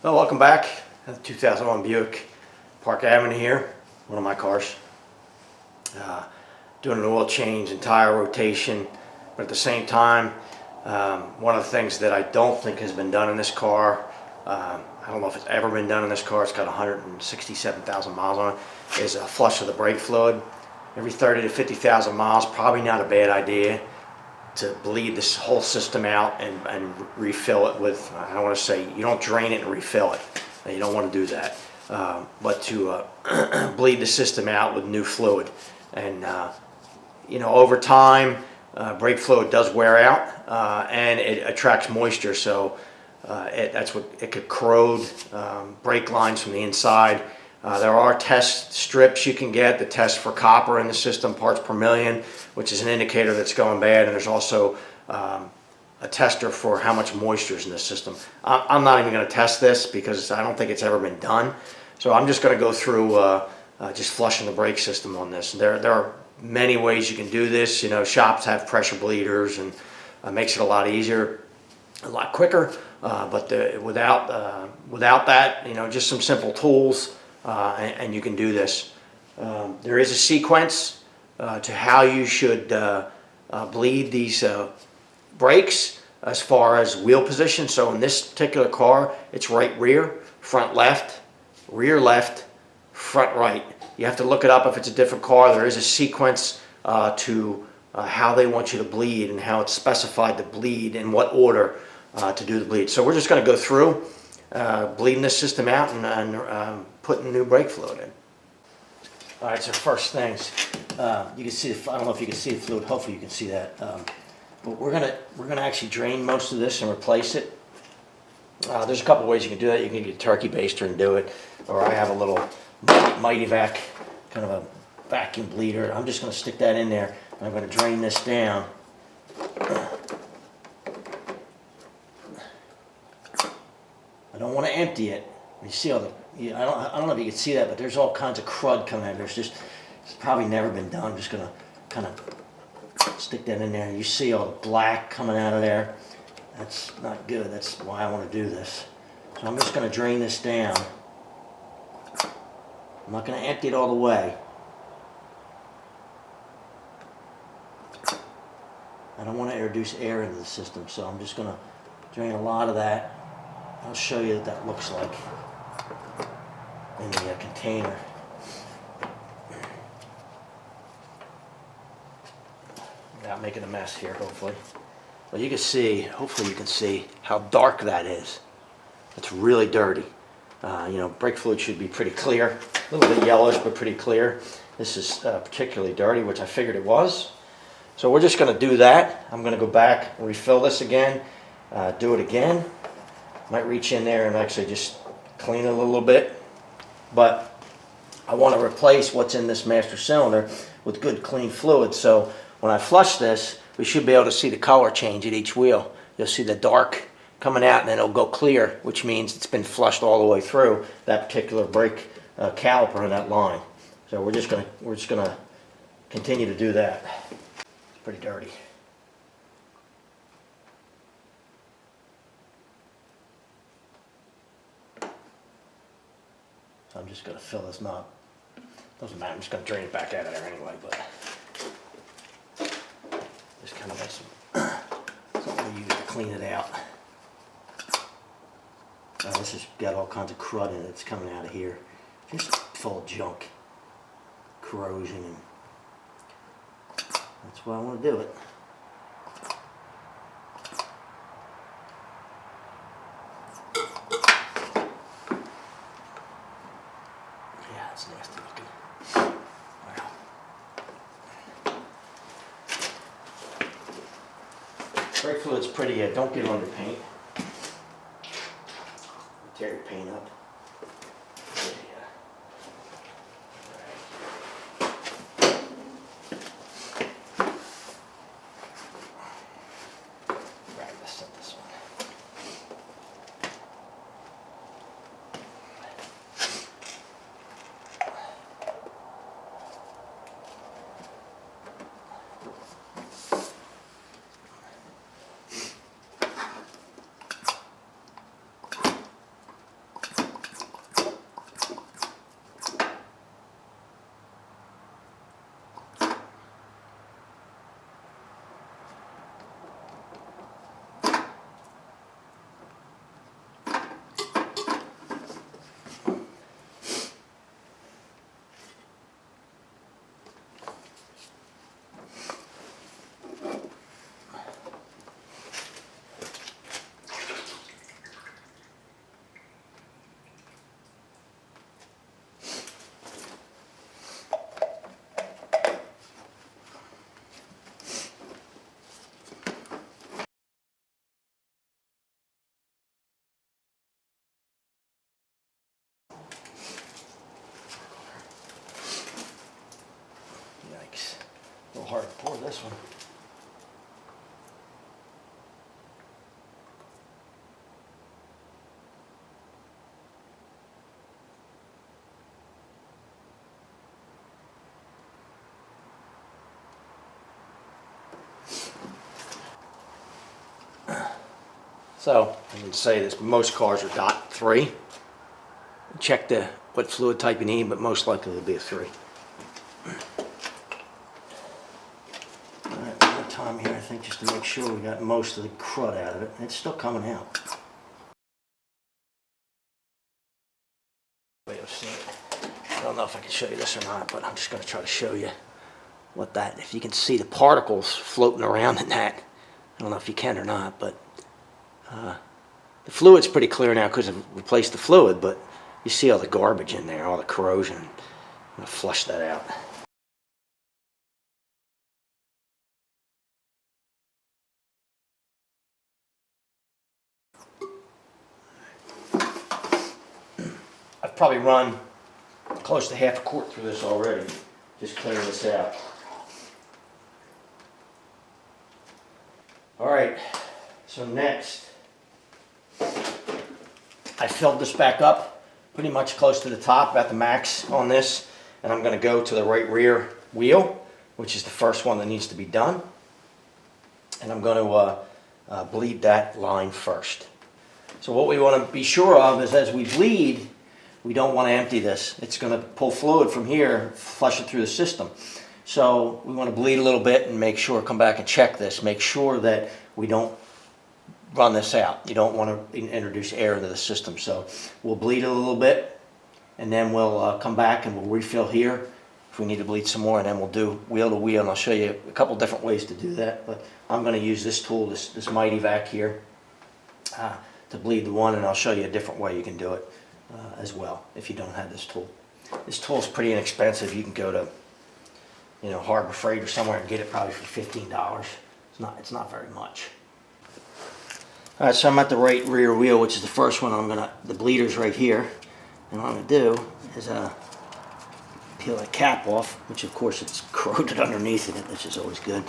Well, welcome back. The 2001 Buick, Park Avenue here, one of my cars. Doing an oil change and tire rotation, but at the same time, one of the things that I don't think has been done in this car, I don't know if it's ever been done in this car, it's got 167,000 miles on it, is a flush of the brake fluid. Every 30 to 50,000 miles, probably not a bad idea to bleed this whole system out and refill it with, I don't want to say, you don't drain it and refill it. You don't want to do that. But to bleed the system out with new fluid. And, over time, brake fluid does wear out and it attracts moisture. So it could corrode brake lines from the inside. There are test strips you can get that test for copper in the system, parts per million, which is an indicator that's going bad. And there's also a tester for how much moisture is in the system. I'm not even going to test this because I don't think it's ever been done. So I'm just going to go through just flushing the brake system on this. There are many ways you can do this. Shops have pressure bleeders and makes it a lot easier, a lot quicker. But without that, just some simple tools. And you can do this. There is a sequence to how you should bleed these brakes as far as wheel position. So in this particular car, it's right rear, front left, front right. You have to look it up if it's a different car. There is a sequence to how they want you to bleed and how it's specified to bleed in what order to do the bleed. So we're just going to go through bleeding this system out and putting new brake fluid in. All right, so first things, you can see, I don't know if you can see the fluid, hopefully you can see that. But we're gonna actually drain most of this and replace it. There's a couple ways you can do that. You can get a turkey baster and do it, or I have a little Mighty Vac, kind of a vacuum bleeder. I'm just gonna stick that in there, and I'm gonna drain this down. I don't want to empty it. You see all the, I don't know if you can see that, but there's all kinds of crud coming out. It's probably never been done. I'm just gonna kind of stick that in there, and you see all the black coming out of there. That's not good. That's why I want to do this. So I'm just gonna drain this down. I'm not gonna empty it all the way. I don't want to introduce air into the system, so I'm just gonna drain a lot of that. I'll show you what that looks like in the container. Without making a mess here, hopefully. Well, you can see, hopefully you can see how dark that is. It's really dirty. Brake fluid should be pretty clear. A little bit yellowish, but pretty clear. This is particularly dirty, which I figured it was. So we're just gonna do that. I'm gonna go back and refill this again, do it again. Might reach in there and actually just clean it a little bit, but I want to replace what's in this master cylinder with good clean fluid. So when I flush this, we should be able to see the color change at each wheel. You'll see the dark coming out and then it'll go clear, which means it's been flushed all the way through that particular brake caliper and that line. So we're just gonna continue to do that. It's pretty dirty. So I'm just going to fill this knob. Doesn't matter, I'm just going to drain it back out of there anyway, but just kind of got something to use to clean it out. This has got all kinds of crud in it. It's coming out of here. Just full of junk, corrosion, and that's why I want to do it. It's nasty looking. Wow. Brake fluid's pretty, don't get on your paint. Tear your paint up. Right, let's set this one. A little hard to pour this one. So I can say this, most cars are .3. Check what fluid type you need, but most likely it'll be a 3. Alright, one more time here, I think, just to make sure we got most of the crud out of it. It's still coming out. I don't know if I can show you this or not, but I'm just going to try to show you what that, if you can see the particles floating around in that. I don't know if you can or not, but the fluid's pretty clear now because I've replaced the fluid, but you see all the garbage in there, all the corrosion. I'm going to flush that out. I've probably run close to half a quart through this already, just clearing this out. Alright, so next, I filled this back up pretty much close to the top, about the max on this, and I'm going to go to the right rear wheel, which is the first one that needs to be done, and I'm going to bleed that line first. So what we want to be sure of is as we bleed, we don't want to empty this. It's going to pull fluid from here, flush it through the system. So we want to bleed a little bit and make sure, come back and check this, make sure that we don't run this out. You don't want to introduce air into the system. So we'll bleed a little bit, and then we'll come back and we'll refill here if we need to bleed some more, and then we'll do wheel to wheel, and I'll show you a couple different ways to do that. But I'm going to use this tool, this Mighty Vac here, to bleed the one, and I'll show you a different way you can do it as well if you don't have this tool. This tool is pretty inexpensive. You can go to, Harbor Freight or somewhere and get it probably for $15. It's not very much. All right, so I'm at the right rear wheel, which is the first one. The bleeder's right here, and what I'm gonna do is peel that cap off, which of course it's corroded underneath it, which is always good.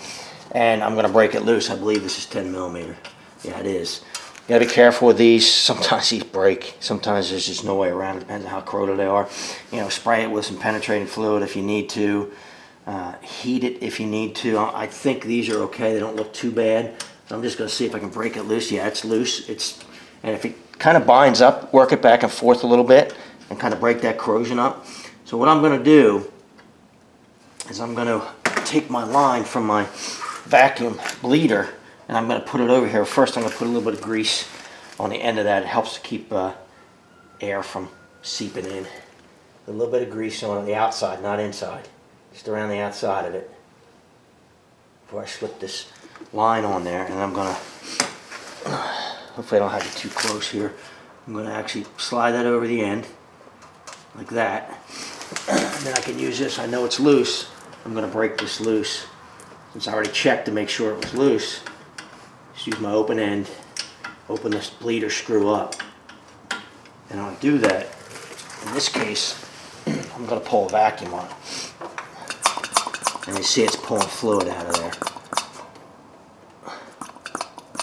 And I'm gonna break it loose. I believe this is 10 millimeter. Yeah, it is. You gotta be careful with these. Sometimes these break. Sometimes there's just no way around it. Depends on how corroded they are. Spray it with some penetrating fluid if you need to. Heat it if you need to. I think these are okay. They don't look too bad. So I'm just gonna see if I can break it loose. Yeah, it's loose. And if it kind of binds up, work it back and forth a little bit and kind of break that corrosion up. So what I'm gonna do is I'm gonna take my line from my vacuum bleeder, and I'm going to put it over here. First, I'm going to put a little bit of grease on the end of that. It helps to keep air from seeping in. A little bit of grease on the outside, not inside. Just around the outside of it. Before I slip this line on there, and I'm going to, hopefully I don't have it too close here. I'm going to actually slide that over the end, like that. And then I can use this. I know it's loose. I'm going to break this loose. Since I already checked to make sure it was loose, just use my open end, open this bleeder screw up. And I'll do that. In this case, I'm going to pull a vacuum on it. And you see it's pulling fluid out of there.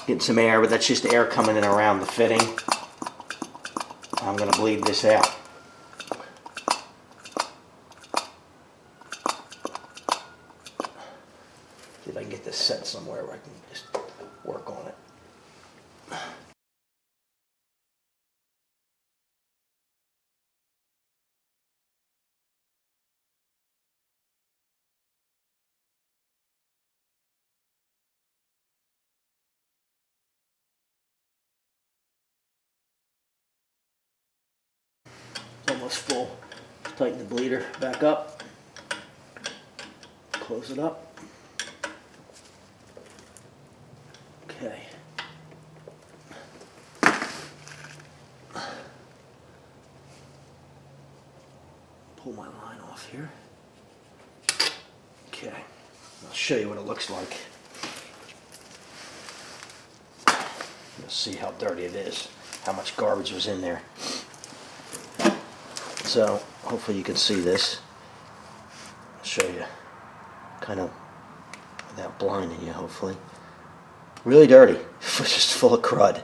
Getting some air, but that's just air coming in around the fitting. I'm going to bleed this out. See if I can get this set somewhere where I can just work on it. It's almost full. Tighten the bleeder back up. Close it up. Okay. Pull my line off here. Okay. I'll show you what it looks like. You'll see how dirty it is, how much garbage was in there. So hopefully you can see this. I'll show you kind of without blinding you, hopefully. Really dirty, just full of crud.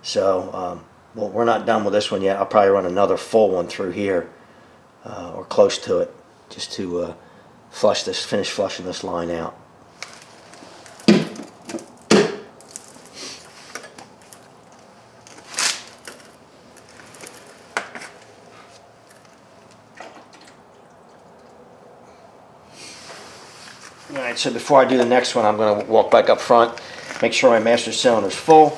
So, well, we're not done with this one yet. I'll probably run another full one through here, or close to it, just to finish flushing this line out. Alright, so before I do the next one, I'm going to walk back up front, make sure my master cylinder is full,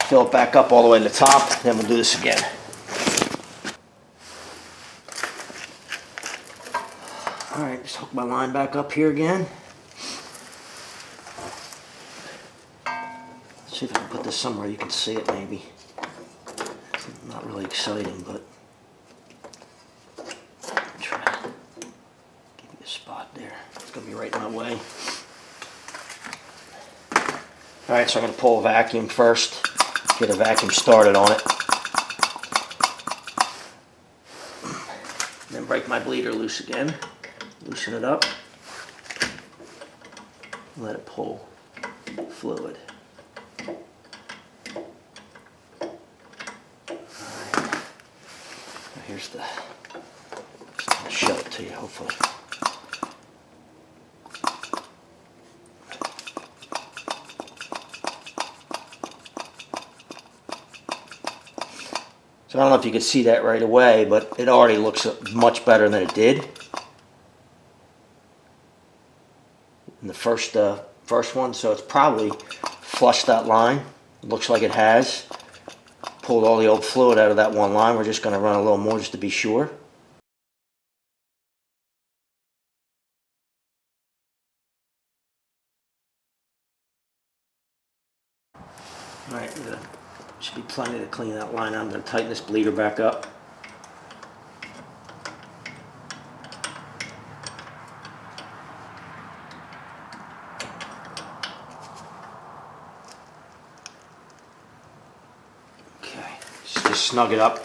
fill it back up all the way to the top, then we'll do this again. Alright, just hook my line back up here again. Let's see if I can put this somewhere you can see it maybe. It's not really exciting, but I'll try to give you a spot there. It's going to be right in my way. Alright, so I'm going to pull a vacuum first, get a vacuum started on it. Then break my bleeder loose again. Loosen it up. Let it pull fluid. Alright. Here's the, just going to show it to you hopefully. So I don't know if you could see that right away, but it already looks much better than it did in the first one. So it's probably flushed that line. It looks like it has. Pulled all the old fluid out of that one line. We're just going to run a little more just to be sure. Alright, should be plenty to clean that line out. I'm going to tighten this bleeder back up. Okay, just snug it up.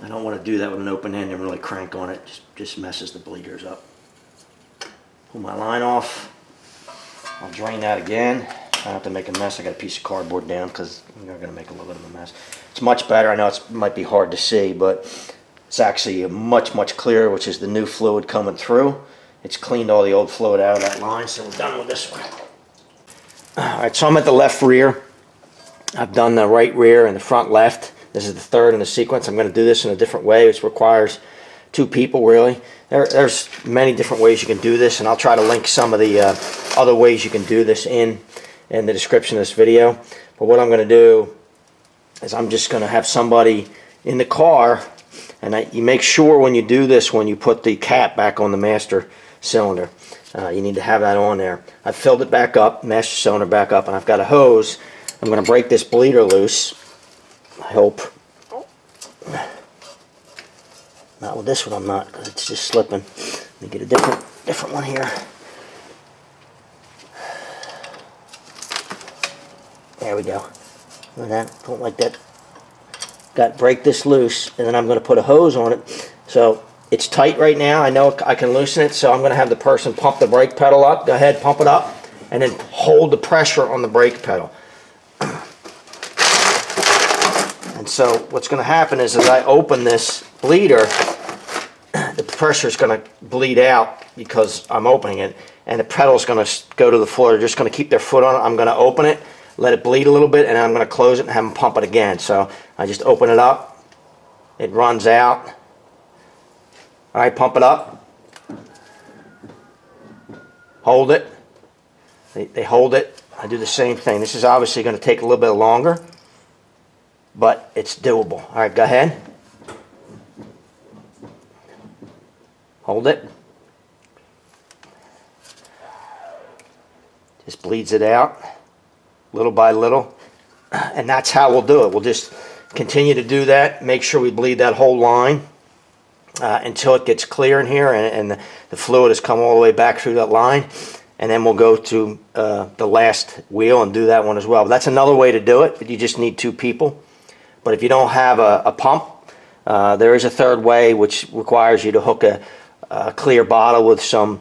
I don't want to do that with an open end and really crank on it. Just messes the bleeders up. Pull my line off. I'll drain that again. I don't have to make a mess. I got a piece of cardboard down because I'm going to make a little bit of a mess. It's much better. I know it might be hard to see, but it's actually much clearer, which is the new fluid coming through. It's cleaned all the old fluid out of that line, so we're done with this one. Alright, so I'm at the left rear. I've done the right rear and the front left. This is the third in the sequence. I'm going to do this in a different way, which requires two people really. There's many different ways you can do this, and I'll try to link some of the other ways you can do this in the description of this video. But what I'm going to do is I'm just going to have somebody in the car, and you make sure when you do this, when you put the cap back on the master cylinder, you need to have that on there. I've filled it back up, master cylinder back up, and I've got a hose. I'm going to break this bleeder loose. I hope. Not with this one, I'm not, because it's just slipping. Let me get a different one here. There we go. Look at that. Don't like that. Break this loose, and then I'm going to put a hose on it. So it's tight right now. I know I can loosen it, so I'm going to have the person pump the brake pedal up. Go ahead, pump it up, and then hold the pressure on the brake pedal. And so what's going to happen is as I open this bleeder, the pressure is going to bleed out because I'm opening it, and the pedal is going to go to the floor. They're just going to keep their foot on it. I'm going to open it, let it bleed a little bit, and then I'm going to close it and have them pump it again. So I just open it up. It runs out. All right, pump it up. Hold it. They hold it. I do the same thing. This is obviously going to take a little bit longer, but it's doable. All right, go ahead. Hold it. Just bleeds it out little by little, and that's how we'll do it. We'll just continue to do that. Make sure we bleed that whole line until it gets clear in here and the fluid has come all the way back through that line, and then we'll go to the last wheel and do that one as well. But that's another way to do it, but you just need two people. But if you don't have a pump, there is a third way, which requires you to hook a clear bottle with some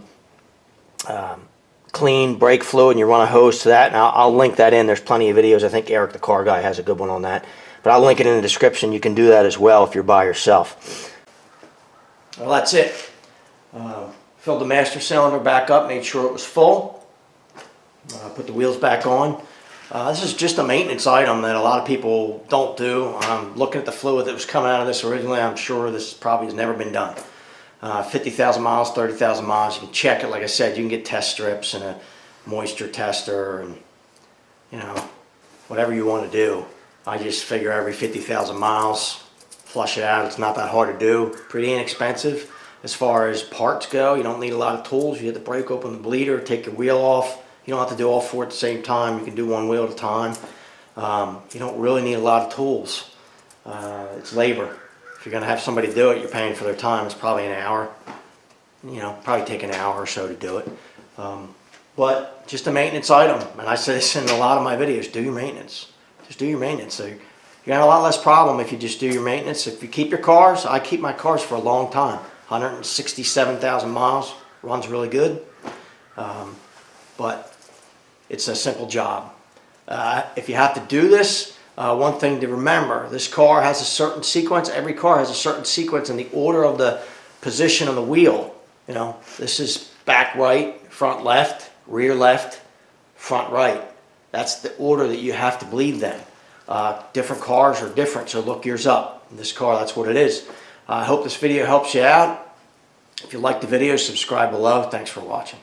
clean brake fluid and you run a hose to that, and I'll link that in. There's plenty of videos. I think Eric the car guy has a good one on that, but I'll link it in the description. You can do that as well if you're by yourself. Well, that's it. Filled the master cylinder back up, made sure it was full. Put the wheels back on. This is just a maintenance item that a lot of people don't do. Looking at the fluid that was coming out of this originally, I'm sure this probably has never been done. 50,000 miles, 30,000 miles, you can check it. Like I said, you can get test strips and a moisture tester and, you know, whatever you want to do. I just figure every 50,000 miles, flush it out. It's not that hard to do. Pretty inexpensive. As far as parts go, you don't need a lot of tools. You hit the brake, open the bleeder, take your wheel off. You don't have to do all four at the same time. You can do one wheel at a time. You don't really need a lot of tools. It's labor. If you're going to have somebody do it, you're paying for their time. It's probably an hour. You know, probably take an hour or so to do it. But just a maintenance item. And I say this in a lot of my videos. Do your maintenance. Just do your maintenance. So you're going to have a lot less problem if you just do your maintenance. If you keep your cars, I keep my cars for a long time. 167,000 miles. Runs really good. But it's a simple job. If you have to do this, one thing to remember, this car has a certain sequence. Every car has a certain sequence in the order of the position of the wheel. You know, this is back right, front left, rear left, front right. That's the order that you have to bleed them. Different cars are different, so look yours up. In this car, that's what it is. I hope this video helps you out. If you like the video, subscribe below. Thanks for watching.